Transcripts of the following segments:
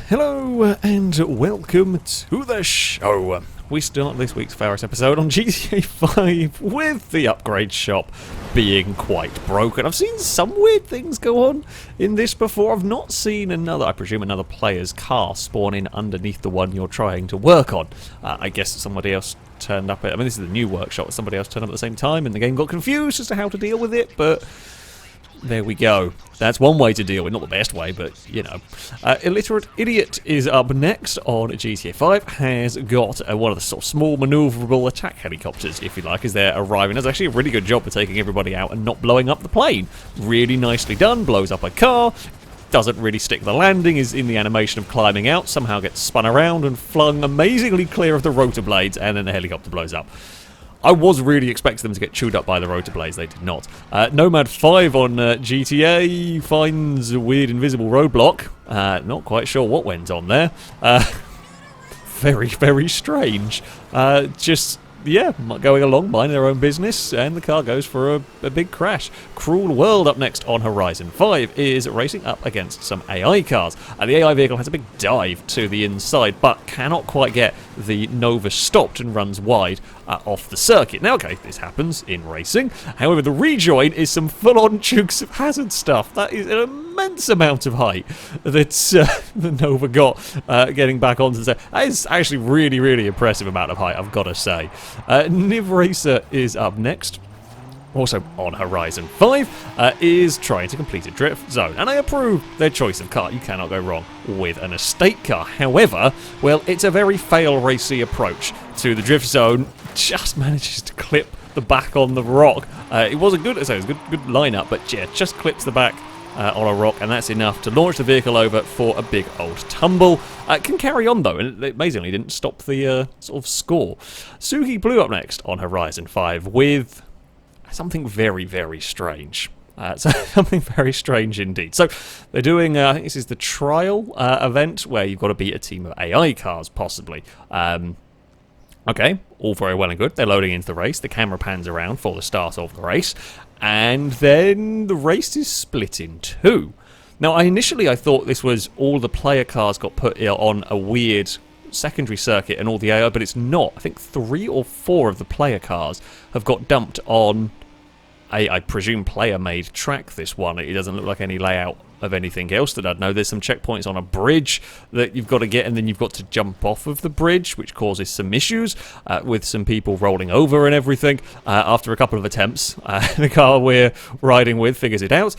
Hello and welcome to the show. We start this week's FailRace episode on GTA 5 with the upgrade shop being quite broken. I've seen some weird things go on in this before. I've not seen I presume another player's car spawn in underneath the one you're trying to work on. I guess somebody else turned up. This is the new workshop. Somebody else turned up at the same time and the game got confused as to how to deal with it, but there we go. That's one way to deal with, not the best way, but, you know. Illiterate Idiot is up next on GTA 5, has got one of the sort of small manoeuvrable attack helicopters, if you like, as they're arriving. Does actually a really good job of taking everybody out and not blowing up the plane. Really nicely done, blows up a car, doesn't really stick the landing, is in the animation of climbing out, somehow gets spun around and flung amazingly clear of the rotor blades, and then the helicopter blows up. I was really expecting them to get chewed up by the rotor blades. They did not. Nomad 5 on GTA finds a weird invisible roadblock. Not quite sure what went on there. Very, very strange. Going along, minding their own business, and the car goes for a big crash. Cruel World up next on Horizon 5 is racing up against some AI cars. The AI vehicle has a big dive to the inside, but cannot quite get the Nova stopped and runs wide off the circuit. Now, okay, this happens in racing. However, the rejoin is some full-on Dukes of Hazzard stuff. That is an immense amount of height that the Nova got getting back onto the set. That is actually really, really impressive amount of height, I've got to say. Niv Racer is up next. Also on Horizon 5 is trying to complete a drift zone, and I approve their choice of car. You cannot go wrong with an estate car. However, well, it's a very fail-racy approach to the drift zone. Just manages to clip the back on the rock. It was a good lineup, but yeah, just clips the back on a rock, and that's enough to launch the vehicle over for a big old tumble. Can carry on though, and it amazingly didn't stop the sort of score. Suki Blue up next on Horizon 5 with something very, very strange. Something very strange indeed. So they're doing, I think this is the trial event where you've got to beat a team of AI cars, possibly. Okay, all very well and good. They're loading into the race. The camera pans around for the start of the race. And then the race is split in two. Now, initially I thought this was all the player cars got put on a weird secondary circuit and all the AI, but it's not. I think 3 or 4 of the player cars have got dumped on I presume player-made track, this one. It doesn't look like any layout of anything else that I'd know. There's some checkpoints on a bridge that you've got to get, and then you've got to jump off of the bridge, which causes some issues with some people rolling over and everything. After a couple of attempts, the car we're riding with figures it out.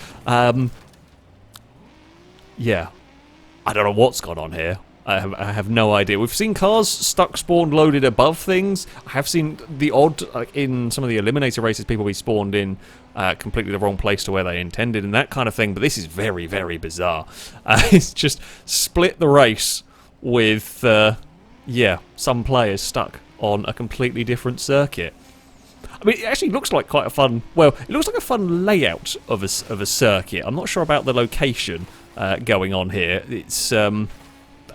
Yeah, I don't know what's gone on here. I have no idea. We've seen cars stuck, spawned, loaded above things. I have seen the odd, like in some of the Eliminator races, people be spawned in completely the wrong place to where they intended and that kind of thing. But this is very, very bizarre. It's just split the race with, some players stuck on a completely different circuit. I mean, it actually looks like quite a fun, it looks like a fun layout of a circuit. I'm not sure about the location going on here. It's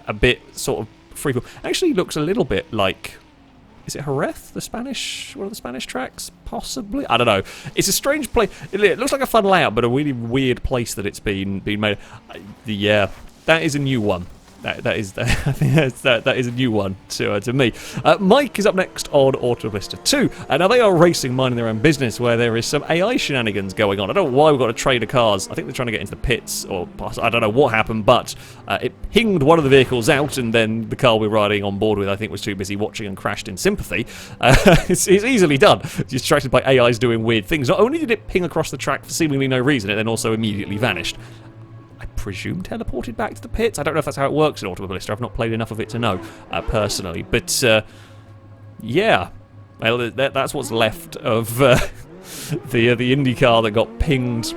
a bit sort of freeform. Actually looks a little bit like, is it Jerez, one of the Spanish tracks? Possibly? I don't know. It's a strange place. It looks like a fun layout, but a really weird place that it's been made. Yeah, that is a new one. That is a new one to me. Mike is up next on Auto Blister 2. Now they are racing, minding their own business, where there is some AI shenanigans going on. I don't know why we've got a train of cars. I think they're trying to get into the pits, or I don't know what happened, but it pinged one of the vehicles out, and then the car we're riding on board with, I think, was too busy watching and crashed in sympathy. It's easily done. Distracted by AIs doing weird things. Not only did it ping across the track for seemingly no reason, it then also immediately vanished. Presume teleported back to the pits. I don't know if that's how it works in Automobilista. I've not played enough of it to know personally, but yeah, well, that's what's left of the IndyCar that got pinged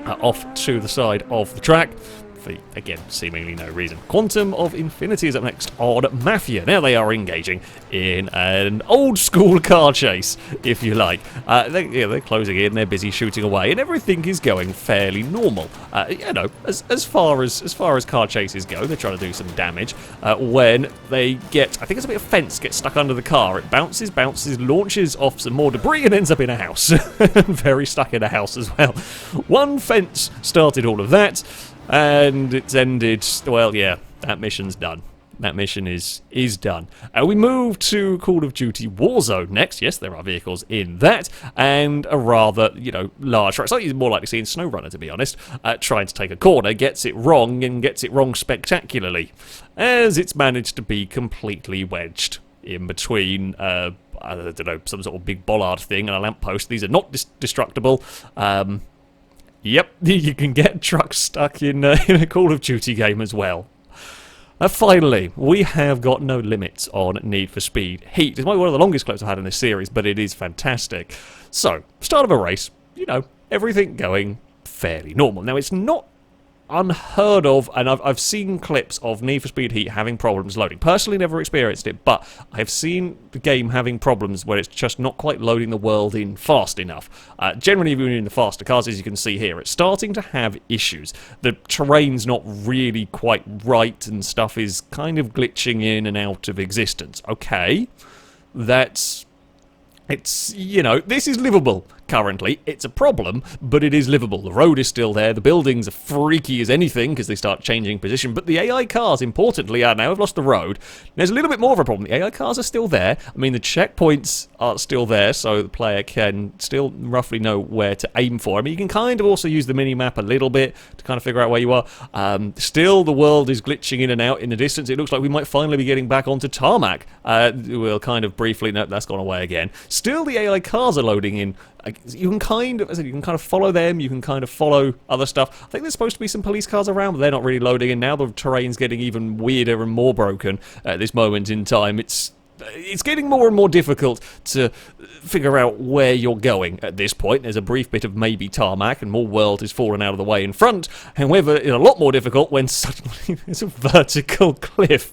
off to the side of the track. For, again, seemingly no reason. Quantum of Infinity is up next on Mafia. Now they are engaging in an old-school car chase, if you like. They're closing in, they're busy shooting away, and everything is going fairly normal. As far as car chases go, they're trying to do some damage. When they get, I think it's a bit of fence gets stuck under the car. It bounces, launches off some more debris, and ends up in a house. Very stuck in a house as well. One fence started all of that. And it's ended, well, yeah, that mission's done. That mission is done. We move to Call of Duty Warzone next. Yes, there are vehicles in that, and a rather, large truck. Slightly more likely to see in SnowRunner, to be honest. Trying to take a corner, gets it wrong, and gets it wrong spectacularly, as it's managed to be completely wedged in between, I don't know, some sort of big bollard thing and a lamppost. These are not destructible. Yep, you can get trucks stuck in a Call of Duty game as well. Finally, we have got no limits on Need for Speed Heat. It's one of the longest clips I've had in this series, but it is fantastic. So, start of a race, everything going fairly normal. Now, it's not unheard of, and I've seen clips of Need for Speed Heat having problems loading. Personally, never experienced it, but I've seen the game having problems where it's just not quite loading the world in fast enough. Generally, even in the faster cars, as you can see here, it's starting to have issues. The terrain's not really quite right, and stuff is kind of glitching in and out of existence. Okay, this is livable. Currently, it's a problem, but it is livable. The road is still there, the buildings are freaky as anything because they start changing position, but the AI cars, importantly, are now have lost the road. There's a little bit more of a problem. The AI cars are still there. I mean, the checkpoints are still there, so the player can still roughly know where to aim for. I mean, you can kind of also use the mini-map a little bit to kind of figure out where you are. Still, the world is glitching in and out in the distance. It looks like we might finally be getting back onto tarmac. We'll kind of briefly... No, that's gone away again. Still, the AI cars are loading in. You can kind of follow them, you can kind of follow other stuff. I think there's supposed to be some police cars around, but they're not really loading in now. The terrain's getting even weirder and more broken at this moment in time. It's getting more and more difficult to figure out where you're going at this point. There's a brief bit of maybe tarmac and more world is falling out of the way in front. However, it's a lot more difficult when suddenly there's a vertical cliff.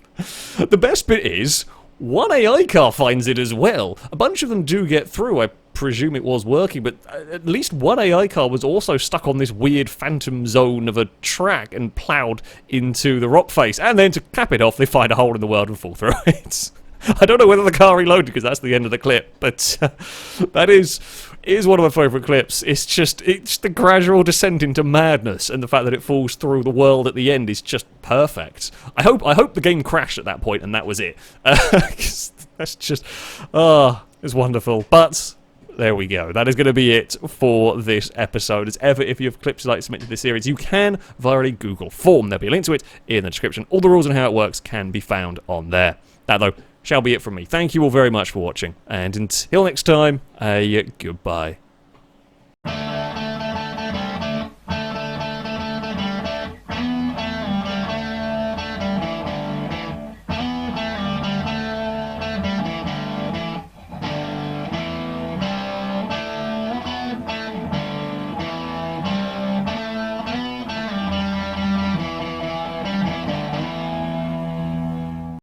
The best bit is... one AI car finds it as well. A bunch of them do get through. I presume it was working, but at least one AI car was also stuck on this weird phantom zone of a track and ploughed into the rock face. And then to cap it off, they find a hole in the world and fall through it. I don't know whether the car reloaded because that's the end of the clip, but that is one of my favourite clips. It's the gradual descent into madness, and the fact that it falls through the world at the end is just perfect. I hope the game crashed at that point and that was it. That's just, it's wonderful. But there we go. That is going to be it for this episode. As ever, if you have clips you'd like to submit to this series, you can via a Google form. There'll be a link to it in the description. All the rules and how it works can be found on there. That, though, shall be it from me. Thank you all very much for watching, and until next time, goodbye.